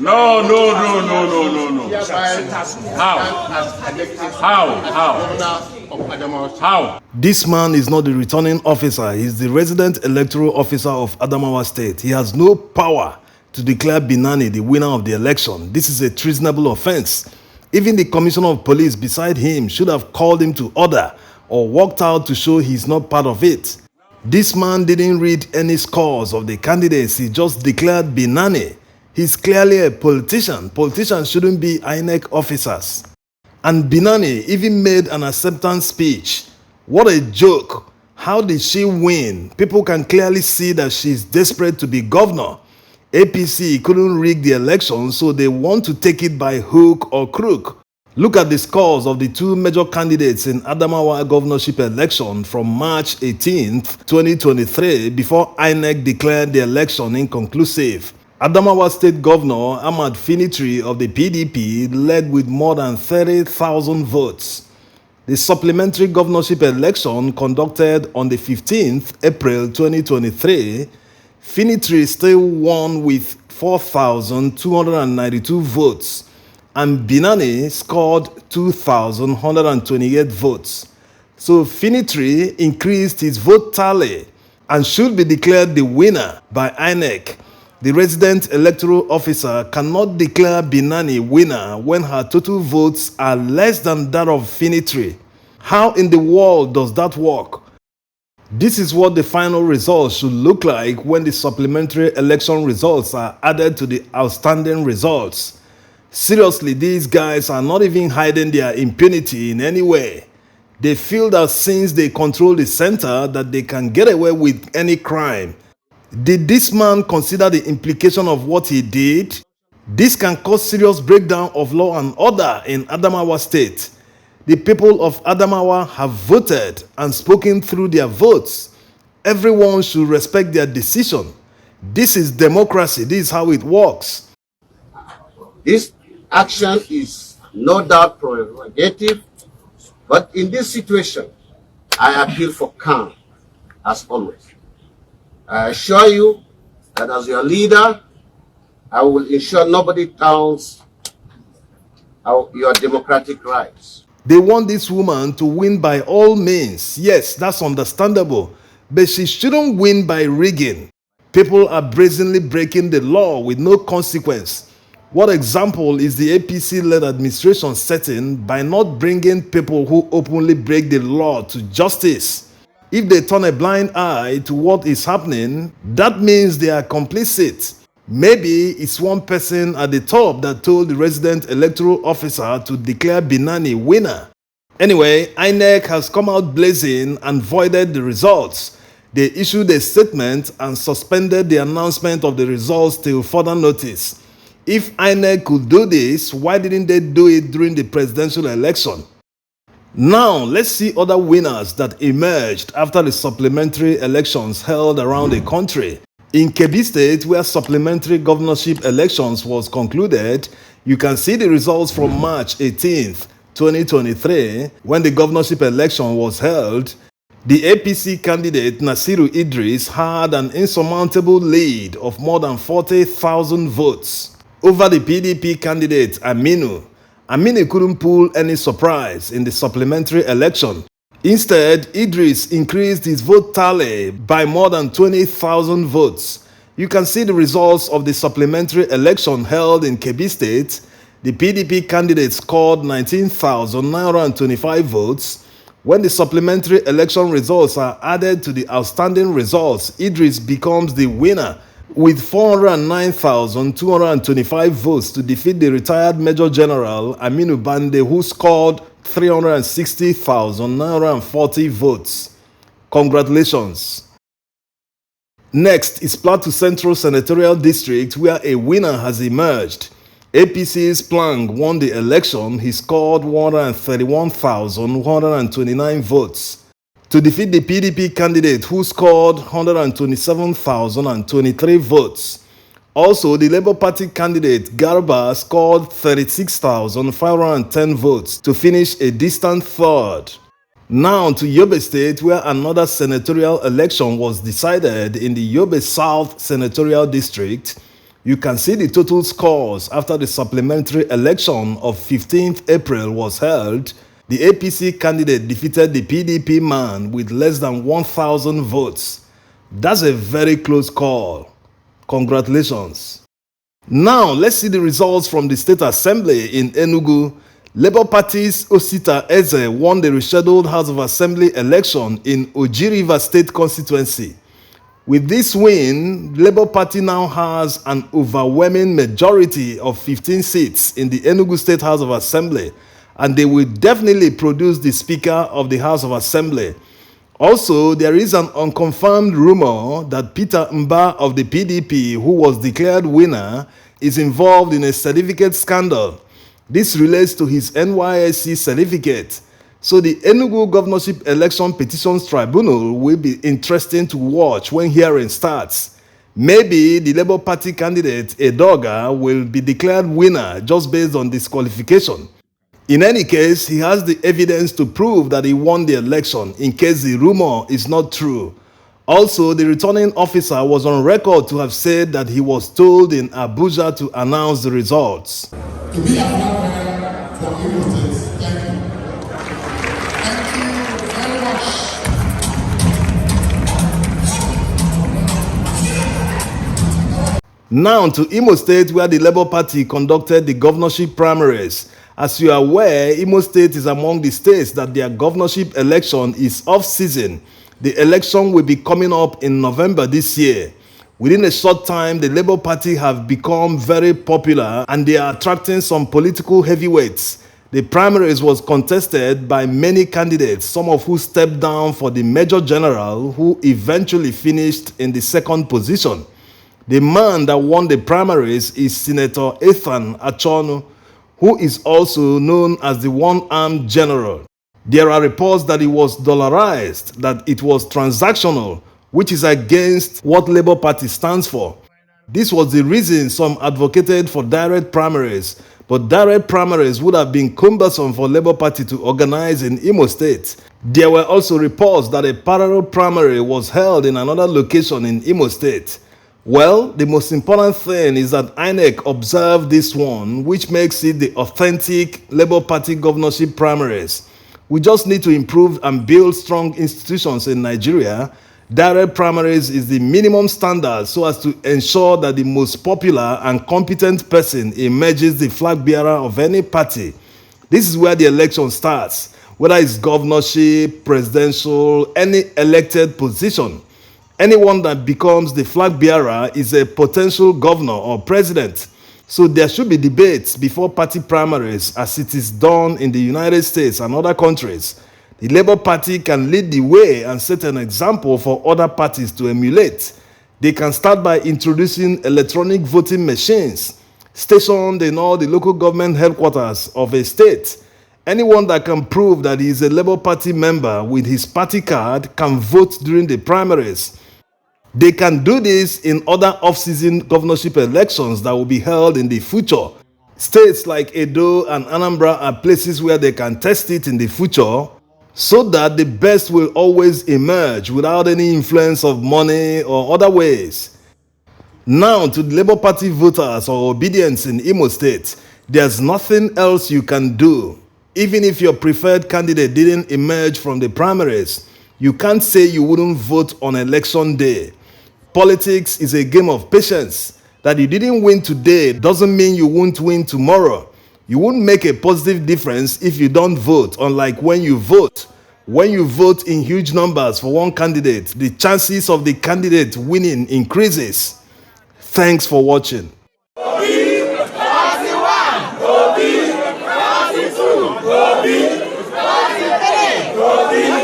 No, no, no, no, no, no, no. How? How? This man is not the returning officer. He's the resident electoral officer of Adamawa State. He has no power to declare Binani the winner of the election. This is a treasonable offense. Even the commissioner of police beside him should have called him to order or walked out to show he's not part of it. This man didn't read any scores of the candidates. He just declared Binani. He's clearly a politician. Politicians shouldn't be INEC officers. And Binani even made an acceptance speech. What a joke. How did she win? People can clearly see that she's desperate to be governor. APC couldn't rig the election, so they want to take it by hook or crook. Look at the scores of the two major candidates in Adamawa governorship election from March 18th, 2023, before INEC declared the election inconclusive. Adamawa State Governor Ahmad Finitri of the PDP led with more than 30,000 votes. The supplementary governorship election conducted on the 15th April 2023, Finitri still won with 4,292 votes, and Binani scored 2,128 votes. So Finitri increased his vote tally and should be declared the winner by INEC. The resident electoral officer cannot declare Binani winner when her total votes are less than that of Finitri. How in the world does that work? This is what the final results should look like when the supplementary election results are added to the outstanding results. Seriously, these guys are not even hiding their impunity in any way. They feel that since they control the center, that they can get away with any crime. Did this man consider the implication of what he did? This can cause serious breakdown of law and order in Adamawa State. The people of Adamawa have voted and spoken through their votes. Everyone should respect their decision. This is democracy. This is how it works. This action is no doubt prerogative, but in this situation, I appeal for calm, as always. I assure you that as your leader, I will ensure nobody downs your democratic rights. They want this woman to win by all means. Yes, that's understandable. But she shouldn't win by rigging. People are brazenly breaking the law with no consequence. What example is the APC-led administration setting by not bringing people who openly break the law to justice? If they turn a blind eye to what is happening, that means they are complicit. Maybe it's one person at the top that told the resident electoral officer to declare Binani winner. Anyway, INEC has come out blazing and voided the results. They issued a statement and suspended the announcement of the results till further notice. If INEC could do this, why didn't they do it during the presidential election? Now, let's see other winners that emerged after the supplementary elections held around the country. In Kebbi State, where supplementary governorship elections was concluded, you can see the results from March 18th, 2023, when the governorship election was held. The APC candidate Nasiru Idris had an insurmountable lead of more than 40,000 votes over the PDP candidate Aminu. Aminu couldn't pull any surprise in the supplementary election. Instead, Idris increased his vote tally by more than 20,000 votes. You can see the results of the supplementary election held in Kebbi State. The PDP candidate scored 19,925 votes. When the supplementary election results are added to the outstanding results, Idris becomes the winner with 409,225 votes to defeat the retired Major General Aminu Bande, who scored 360,940 votes. Congratulations. Next is Plateau Central Senatorial District, where a winner has emerged. APC's Plank won the election. He scored 131,129 votes to defeat the PDP candidate, who scored 127,023 votes. Also, the Labour Party candidate Garba scored 36,510 votes to finish a distant third. Now to Yobe State, where another senatorial election was decided in the Yobe South Senatorial District. You can see the total scores after the supplementary election of 15th April was held. The APC candidate defeated the PDP man with less than 1,000 votes. That's a very close call. Congratulations. Now, let's see the results from the State Assembly in Enugu. Labour Party's Osita Eze won the rescheduled House of Assembly election in Oji River State constituency. With this win, Labour Party now has an overwhelming majority of 15 seats in the Enugu State House of Assembly, and they will definitely produce the Speaker of the House of Assembly. Also, there is an unconfirmed rumor that Peter Mba of the PDP, who was declared winner, is involved in a certificate scandal. This relates to his NYSC certificate. So the Enugu Governorship Election Petitions Tribunal will be interesting to watch when hearing starts. Maybe the Labour Party candidate, Edoga, will be declared winner just based on disqualification. In any case, he has the evidence to prove that he won the election in case the rumor is not true. Also, the returning officer was on record to have said that he was told in Abuja to announce the results. To be a flag for Enugu State, thank you. Thank you very much. Now to Imo State, where the Labour Party conducted the governorship primaries. As you are aware, Imo State is among the states that their governorship election is off-season. The election will be coming up in November this year. Within a short time, the Labour Party have become very popular and they are attracting some political heavyweights. The primaries was contested by many candidates, some of who stepped down for the Major General, who eventually finished in the second position. The man that won the primaries is Senator Ethan Achonu, who is also known as the one-armed general. There are reports that it was dollarized, that it was transactional, which is against what Labour Party stands for. This was the reason some advocated for direct primaries, but direct primaries would have been cumbersome for Labour Party to organize in Imo State. There were also reports that a parallel primary was held in another location in Imo State. Well, the most important thing is that INEC observed this one, which makes it the authentic Labour Party governorship primaries. We just need to improve and build strong institutions in Nigeria. Direct primaries is the minimum standard so as to ensure that the most popular and competent person emerges the flag bearer of any party. This is where the election starts, whether it's governorship, presidential, any elected position. Anyone that becomes the flag bearer is a potential governor or president. So there should be debates before party primaries as it is done in the United States and other countries. The Labour Party can lead the way and set an example for other parties to emulate. They can start by introducing electronic voting machines stationed in all the local government headquarters of a state. Anyone that can prove that he is a Labour Party member with his party card can vote during the primaries. They can do this in other off-season governorship elections that will be held in the future. States like Edo and Anambra are places where they can test it in the future so that the best will always emerge without any influence of money or other ways. Now to the Labour Party voters or obedience in Imo State, there's nothing else you can do. Even if your preferred candidate didn't emerge from the primaries, you can't say you wouldn't vote on election day. Politics is a game of patience. That you didn't win today doesn't mean you won't win tomorrow. You won't make a positive difference if you don't vote, unlike when you vote. When you vote in huge numbers for one candidate, the chances of the candidate winning increases. Thanks for watching. Go be